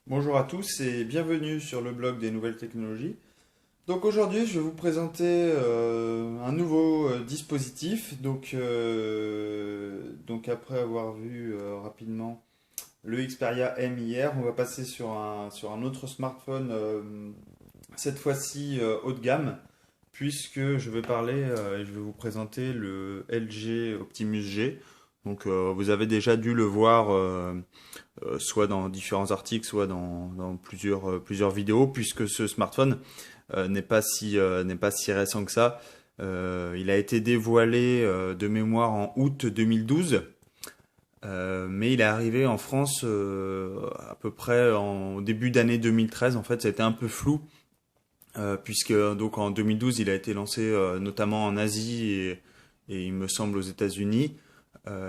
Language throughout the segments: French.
Bonjour à tous et bienvenue sur le blog des nouvelles technologies. Donc aujourd'hui, je vais vous présenter un nouveau dispositif. Donc après avoir vu rapidement le Xperia M hier, on va passer sur un autre smartphone, cette fois-ci haut de gamme, puisque je vais parler et je vais vous présenter le LG Optimus G. Donc vous avez déjà dû le voir soit dans différents articles, soit dans plusieurs vidéos, puisque ce smartphone n'est pas si récent que ça. Il a été dévoilé de mémoire en août 2012, mais il est arrivé en France à peu près au début d'année 2013. En fait, ça a été un peu flou, puisque donc en 2012, il a été lancé notamment en Asie et il me semble aux États-Unis.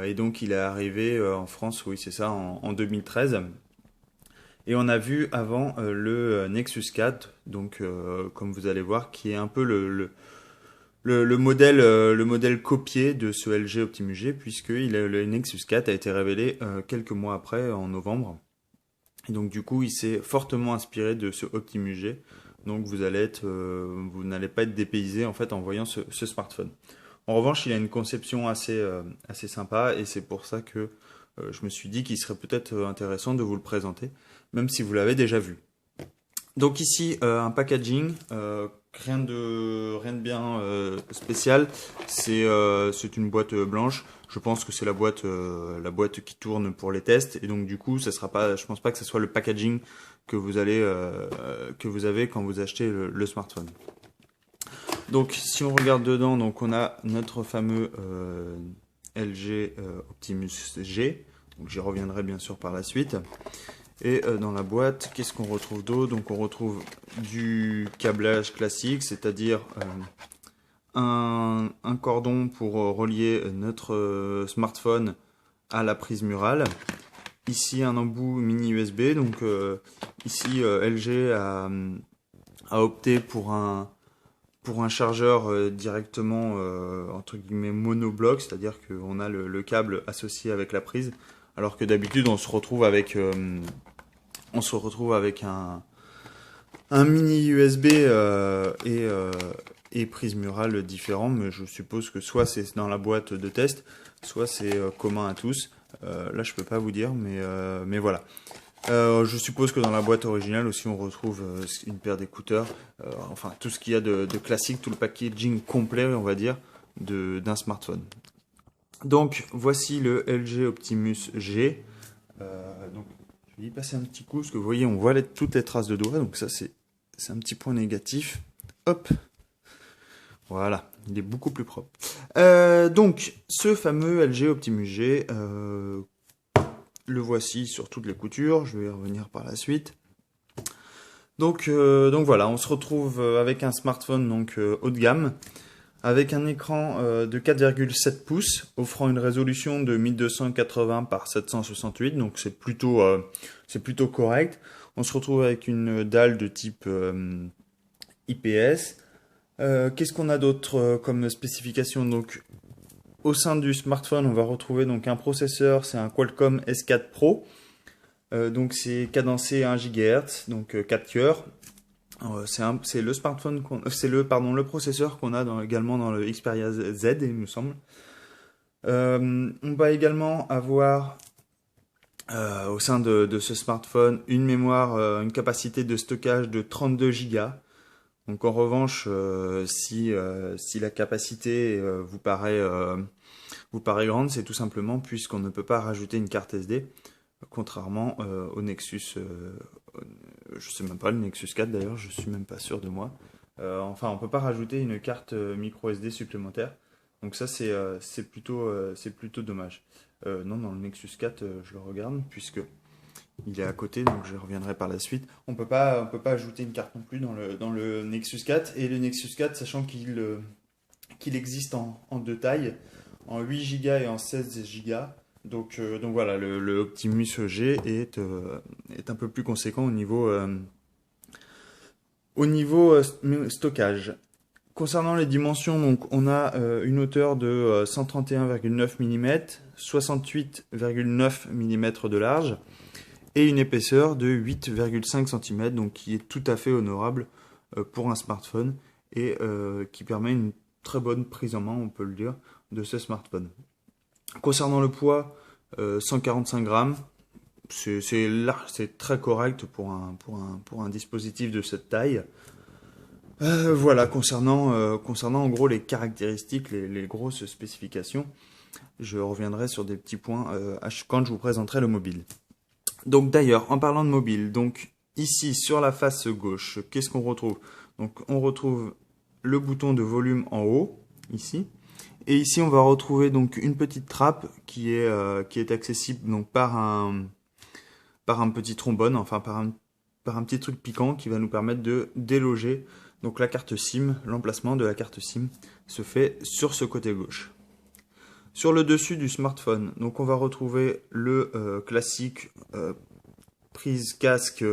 Et donc il est arrivé en France, oui c'est ça, en 2013. Et on a vu avant le Nexus 4, donc comme vous allez voir, qui est un peu le modèle copié de ce LG Optimus G, puisque le Nexus 4 a été révélé quelques mois après, en novembre. Et donc du coup, il s'est fortement inspiré de ce Optimus G. Donc vous n'allez pas être dépaysé en fait en voyant ce smartphone. En revanche, il a une conception assez sympa et c'est pour ça que je me suis dit qu'il serait peut-être intéressant de vous le présenter, même si vous l'avez déjà vu. Donc ici, un packaging, rien de bien spécial. C'est une boîte blanche. Je pense que c'est la boîte qui tourne pour les tests et donc du coup, ça sera pas, je pense pas que ce soit le packaging que vous avez quand vous achetez le smartphone. Donc, si on regarde dedans, donc on a notre fameux LG Optimus G. Donc, j'y reviendrai bien sûr par la suite. Et dans la boîte, qu'est-ce qu'on retrouve d'autre? Donc, on retrouve du câblage classique, c'est-à-dire un cordon pour relier notre smartphone à la prise murale. Ici, un embout mini USB. Donc, ici, LG a opté pour un chargeur directement entre guillemets monobloc, c'est-à-dire qu'on a le câble associé avec la prise, alors que d'habitude on se retrouve avec un mini USB et prise murale différent, mais je suppose que soit c'est dans la boîte de test, soit c'est commun à tous. Là je peux pas vous dire, mais voilà. Je suppose que dans la boîte originale aussi on retrouve une paire d'écouteurs, enfin tout ce qu'il y a de classique, tout le packaging complet on va dire d'un smartphone. Donc voici le LG Optimus G. Donc je vais y passer un petit coup parce que vous voyez on voit toutes les traces de doigts, donc ça c'est un petit point négatif. Hop, voilà, il est beaucoup plus propre. Donc ce fameux LG Optimus G, le voici sur toutes les coutures, je vais y revenir par la suite. Donc voilà, on se retrouve avec un smartphone donc haut de gamme, avec un écran de 4,7 pouces, offrant une résolution de 1280 par 768, donc c'est plutôt correct. On se retrouve avec une dalle de type IPS. Qu'est-ce qu'on a d'autre comme spécification? Donc au sein du smartphone, on va retrouver donc un processeur, c'est un Qualcomm S4 Pro. Donc c'est cadencé à 1 GHz, donc 4 cœurs. C'est le smartphone le processeur qu'on a également dans le Xperia Z, il me semble. On va également avoir au sein de ce smartphone une capacité de stockage de 32 Go. Donc en revanche, si la capacité vous paraît grande, c'est tout simplement puisqu'on ne peut pas rajouter une carte SD. Contrairement au Nexus, je sais même pas le Nexus 4 d'ailleurs, je suis même pas sûr de moi. Enfin, on peut pas rajouter une carte micro SD supplémentaire. Donc ça c'est plutôt dommage. Non, dans le Nexus 4, je le regarde puisque il est à côté, donc je reviendrai par la suite. On peut pas ajouter une carte non plus dans le Nexus 4 et le Nexus 4, sachant qu'il existe en deux tailles, en 8 Go et en 16 Go. Donc voilà, le Optimus G est un peu plus conséquent au niveau stockage. Concernant les dimensions, donc on a une hauteur de 131,9 mm, 68,9 mm de large et une épaisseur de 8,5 cm, donc qui est tout à fait honorable pour un smartphone et qui permet une très bonne prise en main, on peut le dire, de ce smartphone. Concernant le poids, 145 grammes, c'est large, c'est très correct pour un dispositif de cette taille. Voilà, concernant en gros les caractéristiques, les grosses spécifications, je reviendrai sur des petits points quand je vous présenterai le mobile. Donc d'ailleurs, en parlant de mobile, donc ici sur la face gauche, qu'est-ce qu'on retrouve? Donc on retrouve le bouton de volume en haut, ici. Et ici on va retrouver donc une petite trappe qui est accessible donc par un petit trombone, enfin par un petit truc piquant qui va nous permettre de déloger donc la carte SIM. L'emplacement de la carte SIM se fait sur ce côté gauche. Sur le dessus du smartphone, donc on va retrouver le classique prise casque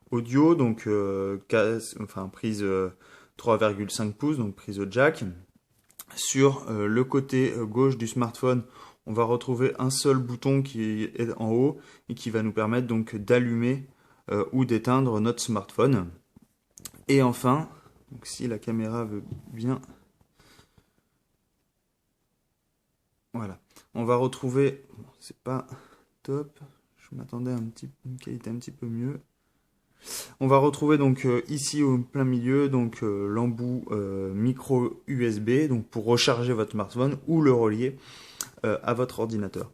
audio, donc prise 3,5 pouces, donc prise jack. Sur le côté gauche du smartphone, on va retrouver un seul bouton qui est en haut et qui va nous permettre donc d'allumer ou d'éteindre notre smartphone. Et enfin, donc si la caméra veut bien, voilà, on va retrouver, bon, c'est pas top, je m'attendais à une qualité un petit peu mieux. On va retrouver donc ici au plein milieu donc l'embout micro USB donc pour recharger votre smartphone ou le relier à votre ordinateur.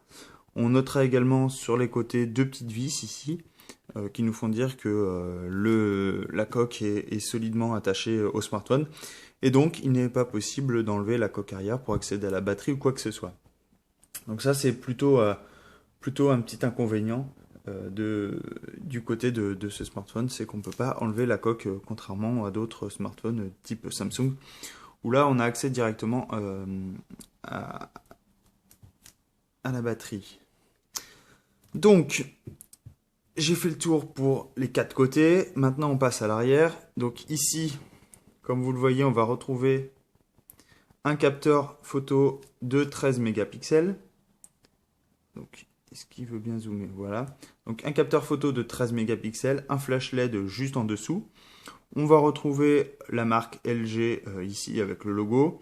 On notera également sur les côtés deux petites vis ici qui nous font dire que la coque est solidement attachée au smartphone et donc il n'est pas possible d'enlever la coque arrière pour accéder à la batterie ou quoi que ce soit. Donc ça c'est plutôt un petit inconvénient du côté de ce smartphone, c'est qu'on ne peut pas enlever la coque contrairement à d'autres smartphones type Samsung où là on a accès directement à la batterie. Donc j'ai fait le tour pour les quatre côtés, maintenant on passe à l'arrière. Donc ici, comme vous le voyez, on va retrouver un capteur photo de 13 mégapixels. Donc est-ce qu'il veut bien zoomer? Voilà. Donc un capteur photo de 13 mégapixels, un flash LED juste en dessous. On va retrouver la marque LG ici avec le logo.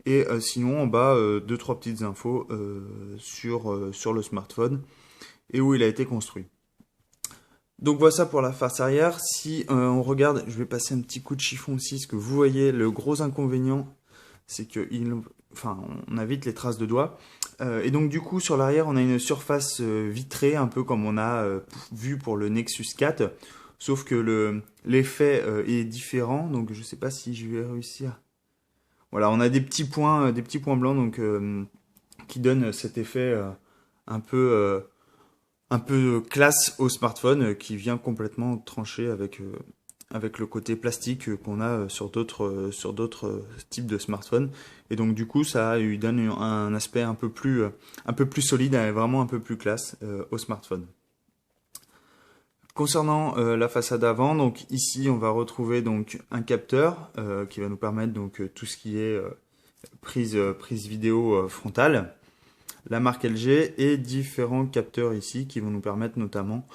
Et sinon en bas, 2-3 petites infos sur le smartphone et où il a été construit. Donc voilà ça pour la face arrière. Si on regarde, je vais passer un petit coup de chiffon aussi, ce que vous voyez, le gros inconvénient, c'est que on a vite les traces de doigts. Et donc du coup sur l'arrière on a une surface vitrée un peu comme on a vu pour le Nexus 4, sauf que l'effet est différent, donc je sais pas si je vais réussir. Voilà, on a des petits points blancs donc qui donnent cet effet un peu classe au smartphone qui vient complètement trancher avec le côté plastique qu'on a sur d'autres types de smartphones. Et donc du coup ça lui donne un aspect un peu plus solide et vraiment un peu plus classe au smartphone. Concernant la façade avant, donc ici on va retrouver donc un capteur qui va nous permettre donc tout ce qui est prise vidéo frontale, la marque LG et différents capteurs ici qui vont nous permettre notamment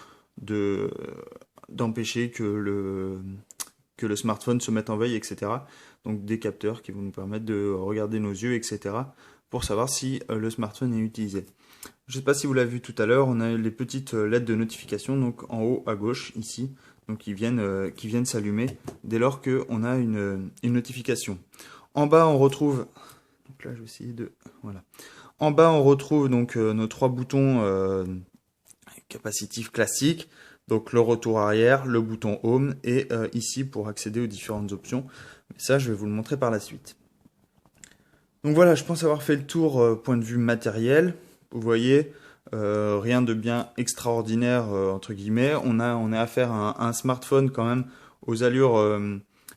d'empêcher que le smartphone se mette en veille, etc. Donc des capteurs qui vont nous permettre de regarder nos yeux, etc. pour savoir si le smartphone est utilisé. Je ne sais pas si vous l'avez vu tout à l'heure, on a les petites LED de notification donc en haut à gauche ici, donc qui viennent s'allumer dès lors qu'on a une notification. En bas on retrouve, donc là je vais essayer de, voilà. En bas on retrouve donc nos trois boutons capacitifs classiques, donc le retour arrière, le bouton home et ici pour accéder aux différentes options. Mais ça je vais vous le montrer par la suite. Donc voilà, je pense avoir fait le tour point de vue matériel. Vous voyez, rien de bien extraordinaire entre guillemets. On a affaire à un smartphone quand même aux allures,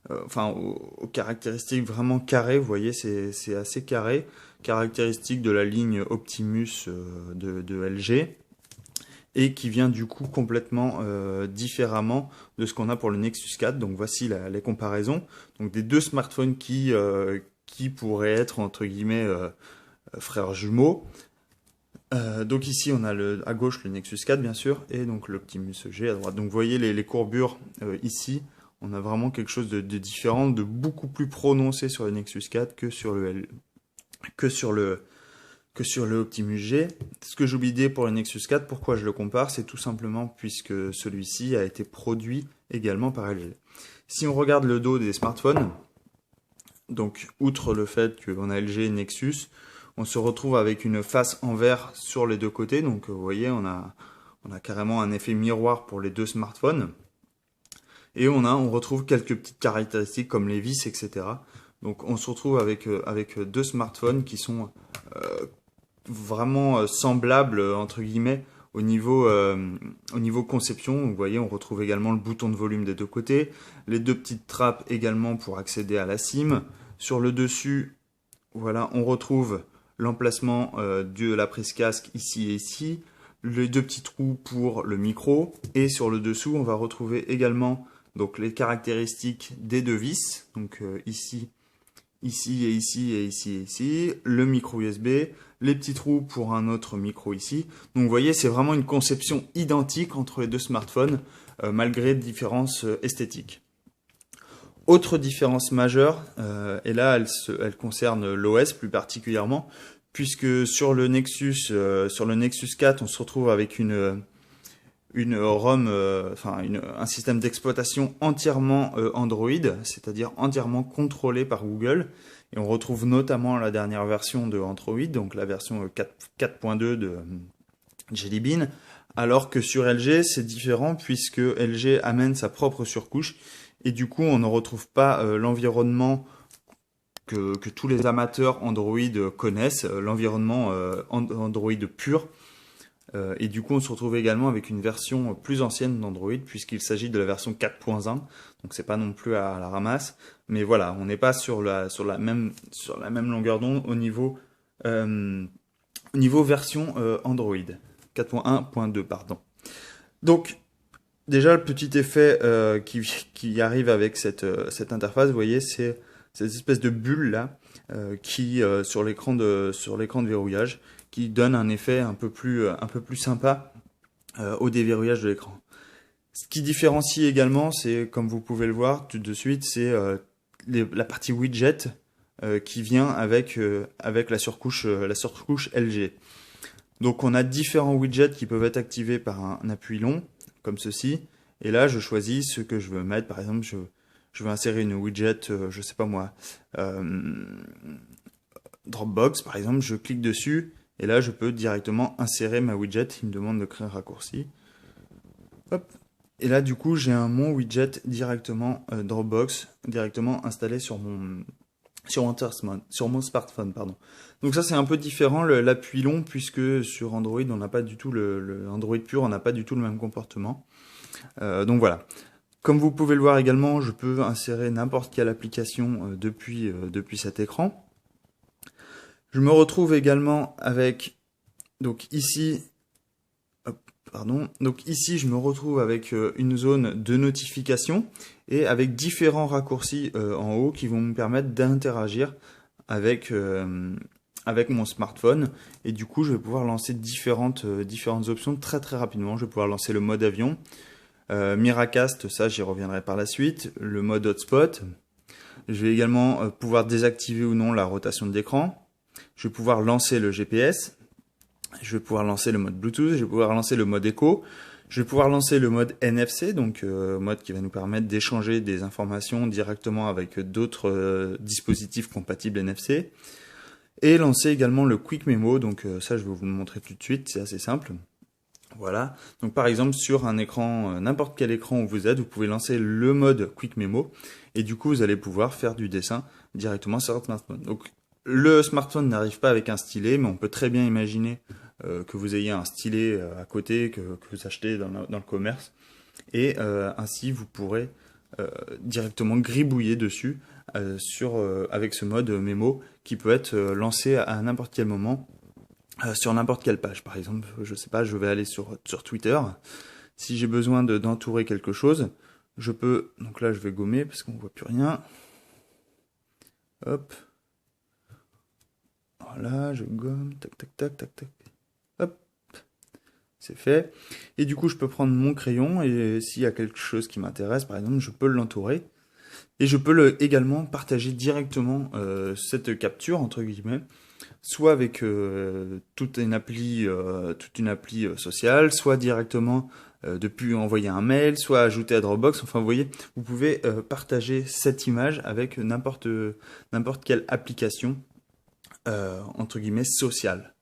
aux caractéristiques vraiment carrées. Vous voyez, c'est assez carré, caractéristique de la ligne Optimus de LG et qui vient du coup complètement différemment de ce qu'on a pour le Nexus 4. Donc voici les comparaisons. Donc des deux smartphones qui pourraient être entre guillemets frères jumeaux. Donc ici on a à gauche le Nexus 4 bien sûr, et donc l'Optimus G à droite. Donc vous voyez les courbures ici, on a vraiment quelque chose de différent, de beaucoup plus prononcé sur le Nexus 4 que sur que sur le Optimus G. Ce que j'ai oublié pour le Nexus 4, pourquoi je le compare, c'est tout simplement puisque celui-ci a été produit également par LG. Si on regarde le dos des smartphones, donc outre le fait qu'on a LG et Nexus, on se retrouve avec une face en verre sur les deux côtés. Donc vous voyez, on a carrément un effet miroir pour les deux smartphones. Et on retrouve quelques petites caractéristiques comme les vis, etc. Donc on se retrouve avec deux smartphones qui sont vraiment semblables, entre guillemets, au niveau conception. Vous voyez, on retrouve également le bouton de volume des deux côtés, les deux petites trappes également pour accéder à la SIM. Sur le dessus, voilà, on retrouve l'emplacement de la prise casque ici et ici, les deux petits trous pour le micro, et sur le dessous, on va retrouver également donc, les caractéristiques des deux vis, donc ici, ici et ici et ici et ici, le micro USB, les petits trous pour un autre micro ici. Donc vous voyez, c'est vraiment une conception identique entre les deux smartphones, malgré différences esthétiques. Autre différence majeure, et là elle concerne l'OS plus particulièrement, puisque sur le Nexus 4, on se retrouve avec une ROM, un système d'exploitation entièrement Android, c'est-à-dire entièrement contrôlé par Google. Et on retrouve notamment la dernière version de Android, donc la version 4.2 de Jelly Bean, alors que sur LG c'est différent puisque LG amène sa propre surcouche et du coup on ne retrouve pas l'environnement que tous les amateurs Android connaissent, l'environnement Android pur. Et du coup, on se retrouve également avec une version plus ancienne d'Android, puisqu'il s'agit de la version 4.1. Donc, c'est pas non plus à la ramasse. Mais voilà, on n'est pas sur la même longueur d'onde au niveau version Android. 4.1.2, pardon. Donc, déjà, le petit effet qui arrive avec cette interface, vous voyez, c'est cette espèce de bulle là qui sur l'écran de verrouillage, qui donne un effet un peu plus sympa au déverrouillage de l'écran. Ce qui différencie également, c'est comme vous pouvez le voir tout de suite, c'est la partie widget qui vient avec la surcouche LG. Donc on a différents widgets qui peuvent être activés par un appui long comme ceci. Et là, je choisis ce que je veux mettre. Par exemple, je veux insérer une widget, je sais pas moi, Dropbox, par exemple. Je clique dessus et là, je peux directement insérer ma widget. Il me demande de créer un raccourci. Hop. Et là, du coup, j'ai mon widget directement Dropbox, directement installé sur mon smartphone, pardon. Donc ça c'est un peu différent l'appui long puisque sur Android on n'a pas du tout le Android pur, on n'a pas du tout le même comportement. Donc voilà. Comme vous pouvez le voir également, je peux insérer n'importe quelle application depuis cet écran. Je me retrouve également avec donc ici je me retrouve avec une zone de notification et avec différents raccourcis en haut qui vont me permettre d'interagir avec mon smartphone. Et du coup, je vais pouvoir lancer différentes options très très rapidement. Je vais pouvoir lancer le mode avion, Miracast, ça j'y reviendrai par la suite, le mode hotspot. Je vais également pouvoir désactiver ou non la rotation de l'écran. Je vais pouvoir lancer le GPS. Je vais pouvoir lancer le mode Bluetooth, je vais pouvoir lancer le mode écho, je vais pouvoir lancer le mode NFC, donc mode qui va nous permettre d'échanger des informations directement avec d'autres dispositifs compatibles NFC, et lancer également le Quick Memo, donc ça je vais vous le montrer tout de suite, c'est assez simple. Voilà, donc par exemple sur un écran, n'importe quel écran où vous êtes, vous pouvez lancer le mode Quick Memo, et du coup vous allez pouvoir faire du dessin directement sur votre smartphone. Donc le smartphone n'arrive pas avec un stylet, mais on peut très bien imaginer que vous ayez un stylet à côté que vous achetez dans le commerce. Et ainsi, vous pourrez directement gribouiller dessus avec ce mode mémo qui peut être lancé à n'importe quel moment sur n'importe quelle page. Par exemple, je sais pas, je vais aller sur Twitter. Si j'ai besoin d'entourer quelque chose, je peux... Donc là, je vais gommer parce qu'on voit plus rien. Hop. Voilà, je gomme, tac, tac, tac, tac, tac. Hop. c'est fait. Et du coup, je peux prendre mon crayon et s'il y a quelque chose qui m'intéresse, par exemple, je peux l'entourer. Et je peux également partager directement cette capture, entre guillemets, soit avec toute une appli sociale, soit directement depuis envoyer un mail, soit ajouter à Dropbox. Enfin, vous voyez, vous pouvez partager cette image avec n'importe quelle application entre guillemets sociale.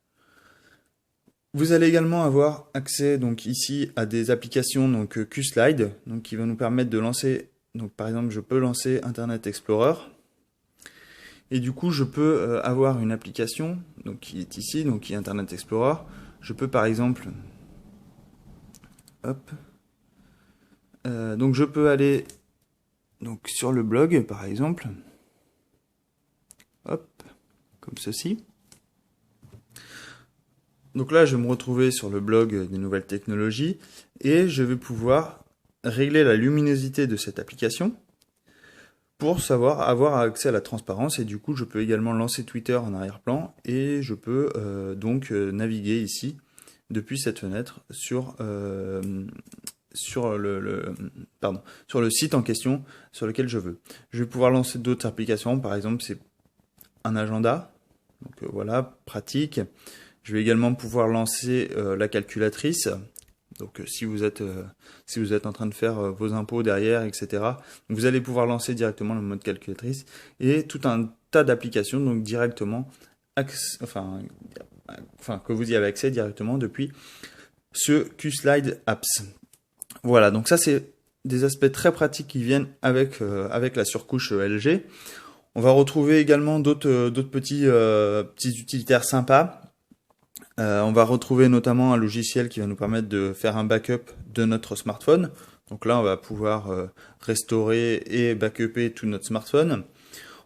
Vous allez également avoir accès donc ici à des applications donc QSlide, donc qui vont nous permettre de lancer. Donc par exemple, je peux lancer Internet Explorer. Et du coup, je peux avoir une application donc, qui est ici, donc qui est Internet Explorer. Je peux par exemple, hop, donc je peux aller donc sur le blog par exemple, hop, comme ceci. Donc là, je vais me retrouver sur le blog des nouvelles technologies et je vais pouvoir régler la luminosité de cette application pour savoir avoir accès à la transparence. Et du coup, je peux également lancer Twitter en arrière-plan et je peux donc naviguer ici depuis cette fenêtre sur sur le site en question sur lequel je veux. Je vais pouvoir lancer d'autres applications. Par exemple, c'est un agenda. Donc voilà, pratique. Je vais également pouvoir lancer la calculatrice. Donc si vous êtes en train de faire vos impôts derrière, etc. Vous allez pouvoir lancer directement le mode calculatrice et tout un tas d'applications donc directement, que vous y avez accès directement depuis ce QSlide Apps. Voilà, donc ça c'est des aspects très pratiques qui viennent avec la surcouche LG. On va retrouver également d'autres petits utilitaires sympas. On va retrouver notamment un logiciel qui va nous permettre de faire un backup de notre smartphone. Donc là, on va pouvoir restaurer et backuper tout notre smartphone.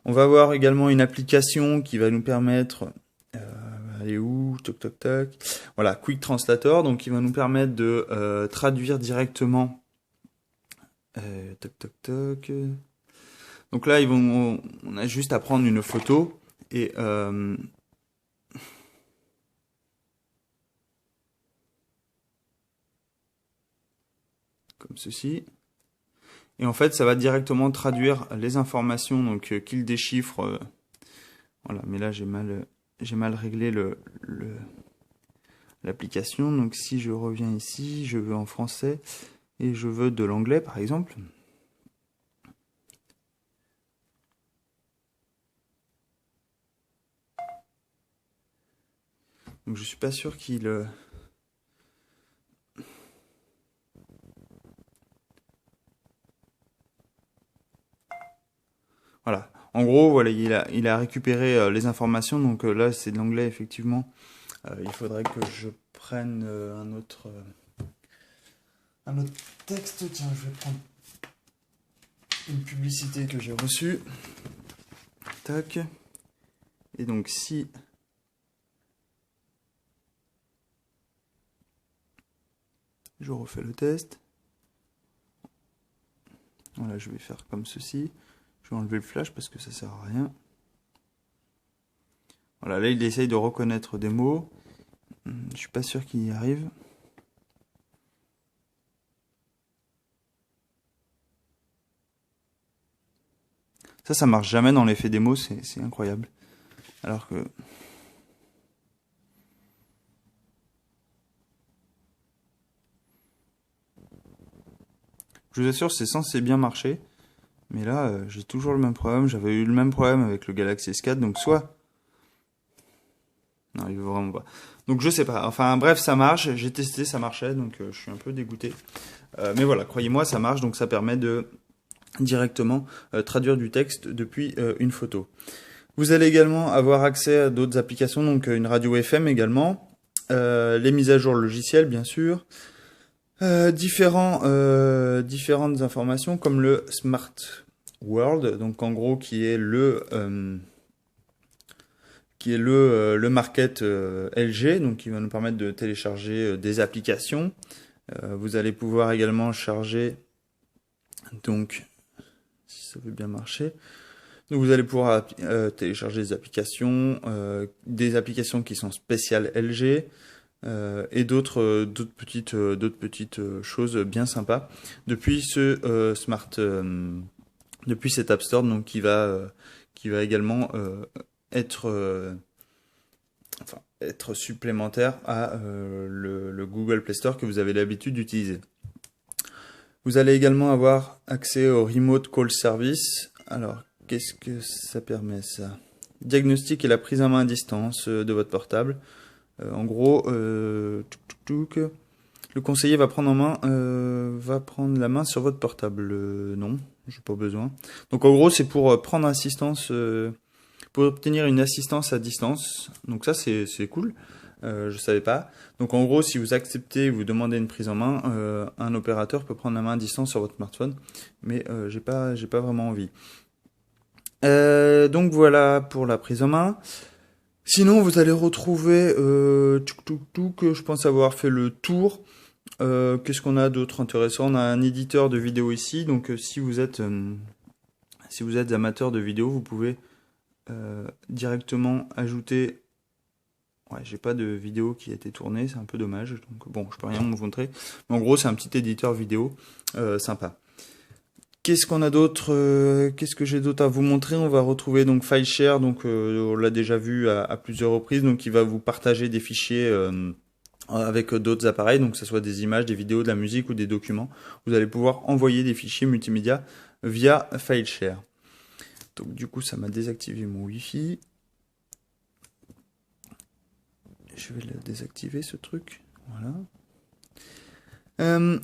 On va avoir également une application qui va nous permettre... elle est où? Toc toc toc. Voilà, Quick Translator, donc qui va nous permettre de traduire directement... toc toc toc. Donc là, on a juste à prendre une photo et... comme ceci. Et en fait, ça va directement traduire les informations donc qu'il déchiffre. Voilà, mais là j'ai mal réglé l'application. Donc si je reviens ici, je veux en français et je veux de l'anglais par exemple. Donc je suis pas sûr qu'il voilà. En gros, voilà, il a récupéré les informations. Donc là, c'est de l'anglais, effectivement. Il faudrait que je prenne un autre texte. Tiens, je vais prendre une publicité que j'ai reçue. Tac. Et donc, si... je refais le test. Voilà, je vais faire comme ceci. Je vais enlever le flash parce que ça sert à rien. Voilà, là il essaye de reconnaître des mots. Je suis pas sûr qu'il y arrive. Ça marche jamais dans l'effet démo, c'est incroyable. Alors que... je vous assure, c'est censé bien marcher. Mais là, j'ai toujours le même problème. J'avais eu le même problème avec le Galaxy S4. Donc soit... non, il veut vraiment pas. Donc je sais pas. Enfin bref, ça marche. J'ai testé, ça marchait. Donc je suis un peu dégoûté. Mais voilà, croyez-moi, ça marche. Donc ça permet de directement traduire du texte depuis une photo. Vous allez également avoir accès à d'autres applications. Donc une radio FM également. Les mises à jour logicielles, bien sûr. Différentes informations comme le Smart World, donc en gros qui est le market LG, donc qui va nous permettre de télécharger des applications. Vous allez pouvoir également charger, donc si ça veut bien marcher, donc vous allez pouvoir télécharger des applications qui sont spéciales LG. et d'autres petites choses bien sympas depuis depuis cet App Store, donc qui va également être être supplémentaire à le Google Play Store que vous avez l'habitude d'utiliser. Vous allez également avoir accès au Remote Call Service. Alors, qu'est-ce que ça permet ça? Diagnostic et la prise en main à distance de votre portable. En gros, le conseiller va prendre la main sur votre portable. Non, j'ai pas besoin. Donc en gros, c'est pour prendre assistance, pour obtenir une assistance à distance. Donc ça, c'est cool. Je savais pas. Donc en gros, si vous acceptez, vous demandez une prise en main, un opérateur peut prendre la main à distance sur votre smartphone, mais j'ai pas vraiment envie. Donc voilà pour la prise en main. Sinon, vous allez retrouver que je pense avoir fait le tour. Qu'est-ce qu'on a d'autre intéressant? On a un éditeur de vidéo ici, donc si vous êtes amateur de vidéo, vous pouvez directement ajouter. Ouais, j'ai pas de vidéo qui a été tournée, c'est un peu dommage. Donc bon, je peux rien vous montrer. Mais en gros, c'est un petit éditeur vidéo sympa. Qu'est-ce qu'on a d'autre? Qu'est-ce que j'ai d'autre à vous montrer? On va retrouver donc FileShare, donc on l'a déjà vu à plusieurs reprises, donc il va vous partager des fichiers avec d'autres appareils, donc que ce soit des images, des vidéos, de la musique ou des documents. Vous allez pouvoir envoyer des fichiers multimédia via FileShare. Donc du coup, ça m'a désactivé mon Wi-Fi. Je vais le désactiver ce truc. Voilà.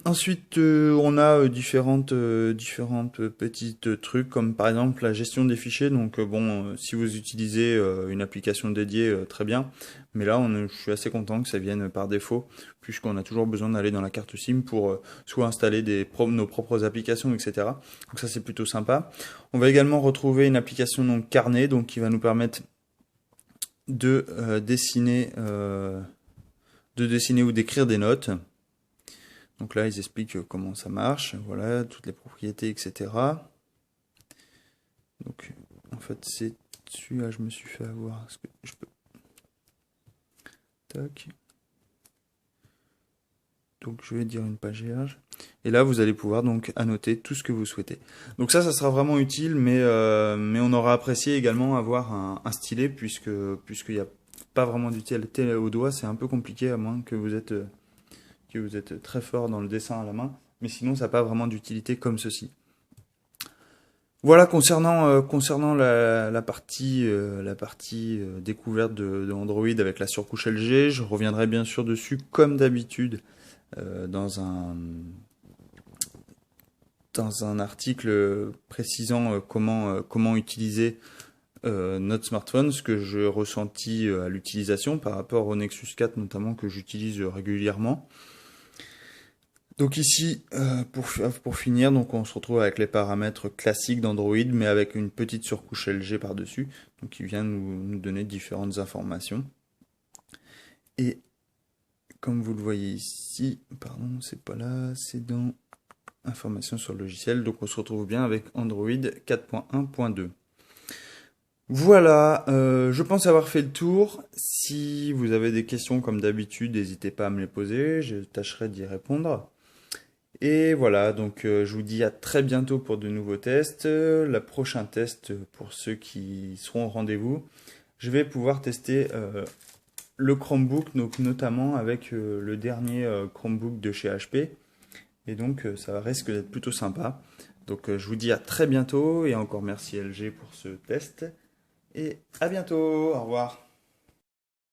Ensuite, on a différentes petites trucs, comme par exemple la gestion des fichiers. Donc bon, si vous utilisez une application dédiée, très bien. Mais là, je suis assez content que ça vienne par défaut, puisqu'on a toujours besoin d'aller dans la carte SIM pour soit installer nos propres applications, etc. Donc ça, c'est plutôt sympa. On va également retrouver une application donc carnet, donc qui va nous permettre de dessiner ou d'écrire des notes. Donc là, ils expliquent comment ça marche, voilà, toutes les propriétés, etc. Donc, en fait, c'est celui-là, je me suis fait avoir. Est-ce que je peux... Tac. Donc, je vais dire une page vierge. Et là, vous allez pouvoir donc annoter tout ce que vous souhaitez. Donc ça sera vraiment utile, mais on aura apprécié également avoir un stylet, puisqu'il n'y a pas vraiment d'utilité au doigt. C'est un peu compliqué, à moins que vous êtes très fort dans le dessin à la main, mais sinon ça n'a pas vraiment d'utilité comme ceci. Voilà concernant la partie découverte de Android avec la surcouche LG. Je reviendrai bien sûr dessus comme d'habitude dans un article précisant comment utiliser notre smartphone, ce que je ressentis à l'utilisation par rapport au Nexus 4 notamment, que j'utilise régulièrement. Donc ici, pour finir, donc on se retrouve avec les paramètres classiques d'Android, mais avec une petite surcouche LG par-dessus, donc qui vient nous donner différentes informations. Et comme vous le voyez ici, pardon, c'est pas là, c'est dans Informations sur le logiciel, donc on se retrouve bien avec Android 4.1.2. Voilà, je pense avoir fait le tour. Si vous avez des questions comme d'habitude, n'hésitez pas à me les poser, je tâcherai d'y répondre. Et voilà, donc je vous dis à très bientôt pour de nouveaux tests. Le prochain test, pour ceux qui seront au rendez-vous, je vais pouvoir tester le Chromebook, donc notamment avec le dernier Chromebook de chez HP. Et donc ça risque d'être plutôt sympa. Donc je vous dis à très bientôt et encore merci LG pour ce test. Et à bientôt, au revoir.